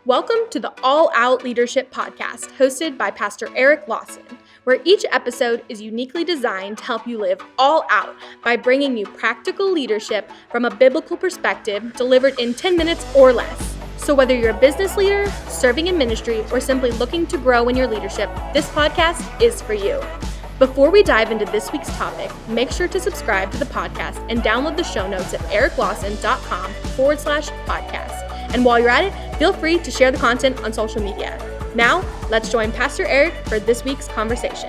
Welcome to the All Out Leadership Podcast, hosted by Pastor Eric Lawson, where each episode is uniquely designed to help you live all out by bringing you practical leadership from a biblical perspective delivered in 10 minutes or less. So whether you're a business leader, serving in ministry, or simply looking to grow in your leadership, this podcast is for you. Before we dive into this week's topic, make sure to subscribe to the podcast and download the show notes at ericlawson.com/podcast. And while you're at it, feel free to share the content on social media. Now, let's join Pastor Eric for this week's conversation.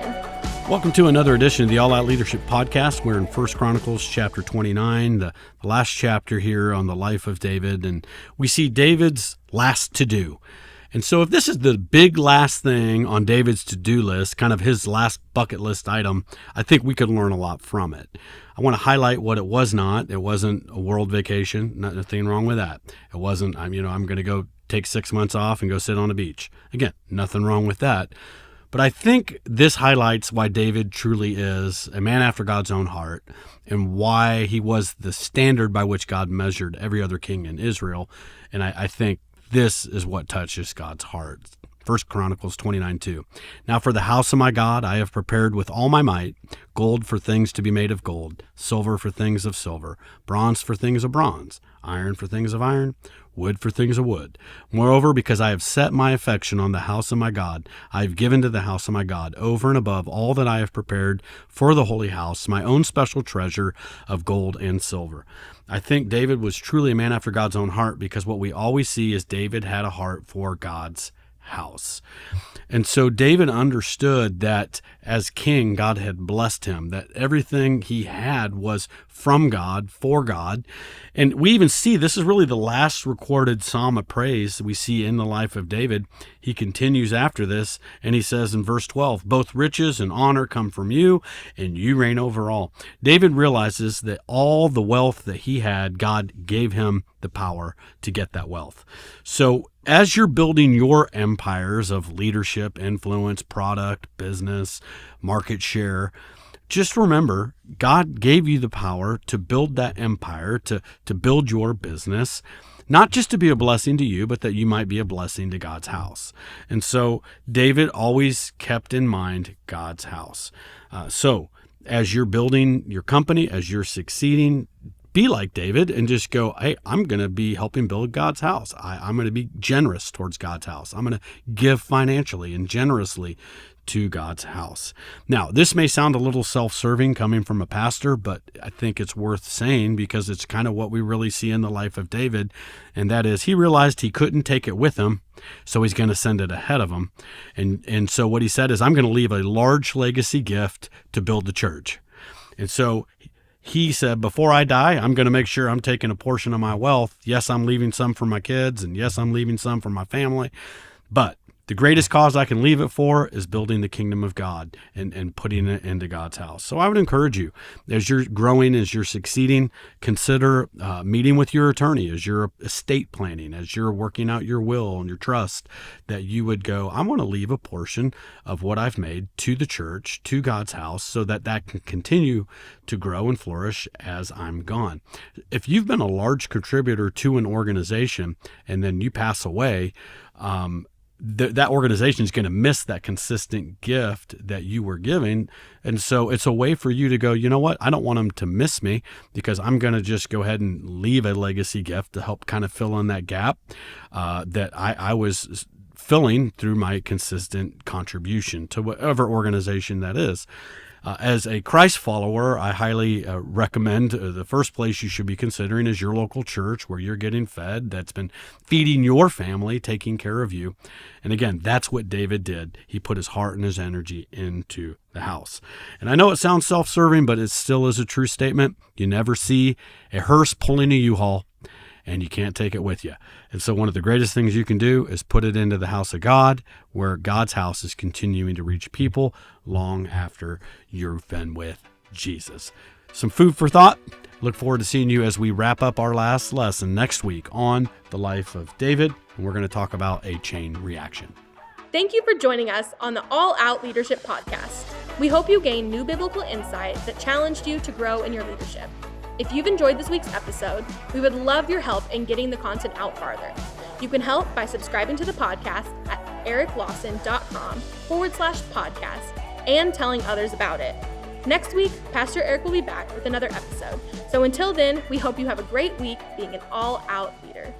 Welcome to another edition of the All Out Leadership Podcast. We're in 1 Chronicles chapter 29, the last chapter here on the life of David, and we see David's last to-do. And so if this is the big last thing on David's to-do list, kind of his last bucket list item, I think we could learn a lot from it. I want to highlight what it was not. It wasn't a world vacation. Nothing wrong with that. It wasn't, I'm going to go take 6 months off and go sit on a beach. Again, nothing wrong with that. But I think this highlights why David truly is a man after God's own heart and why he was the standard by which God measured every other king in Israel. And I think this is what touches God's heart. 1 Chronicles 29:2. Now for the house of my God I have prepared with all my might gold for things to be made of gold, silver for things of silver, bronze for things of bronze, iron for things of iron, wood for things of wood. Moreover, because I have set my affection on the house of my God, I have given to the house of my God over and above all that I have prepared for the holy house, my own special treasure of gold and silver. I think David was truly a man after God's own heart because what we always see is David had a heart for God's house. And so David understood that as king, God had blessed him, that everything he had was from God, for God. And we even see this is really the last recorded psalm of praise we see in the life of David. He continues after this, and he says in verse 12, both riches and honor come from you, and you reign over all. David realizes that all the wealth that he had, God gave him the power to get that wealth. So as you're building your empires of leadership, influence, product, business, market share, just remember, God gave you the power to build that empire, to build your business, not just to be a blessing to you, but that you might be a blessing to God's house. And so David always kept in mind God's house. So as you're building your company, as you're succeeding, be like David and just go, hey, I'm going to be helping build God's house. I'm going to be generous towards God's house. I'm going to give financially and generously to God's house. Now, this may sound a little self-serving coming from a pastor, but I think it's worth saying because it's kind of what we really see in the life of David, and that is he realized he couldn't take it with him, so he's going to send it ahead of him. And so what he said is, I'm going to leave a large legacy gift to build the church. And so he said, before I die, I'm going to make sure I'm taking a portion of my wealth. Yes, I'm leaving some for my kids, and yes, I'm leaving some for my family. But the greatest cause I can leave it for is building the kingdom of God and putting it into God's house. So I would encourage you, as you're growing, as you're succeeding, consider meeting with your attorney, as you're estate planning, as you're working out your will and your trust, that you would go, I want to leave a portion of what I've made to the church, to God's house, so that that can continue to grow and flourish as I'm gone. If you've been a large contributor to an organization and then you pass away, that organization is going to miss that consistent gift that you were giving. And so it's a way for you to go, you know what? I don't want them to miss me because I'm going to just go ahead and leave a legacy gift to help kind of fill in that gap that I was filling through my consistent contribution to whatever organization that is. As a Christ follower, I highly recommend the first place you should be considering is your local church where you're getting fed, that's been feeding your family, taking care of you. And again, that's what David did. He put his heart and his energy into the house. And I know it sounds self-serving, but it still is a true statement. You never see a hearse pulling a U-Haul and you can't take it with you. And so one of the greatest things you can do is put it into the house of God, where God's house is continuing to reach people long after you've been with Jesus. Some food for thought. Look forward to seeing you as we wrap up our last lesson next week on the life of David. And we're going to talk about a chain reaction. Thank you for joining us on the All Out Leadership Podcast. We hope you gained new biblical insight that challenged you to grow in your leadership. If you've enjoyed this week's episode, we would love your help in getting the content out farther. You can help by subscribing to the podcast at ericlawson.com/podcast and telling others about it. Next week, Pastor Eric will be back with another episode. So until then, we hope you have a great week being an all-out leader.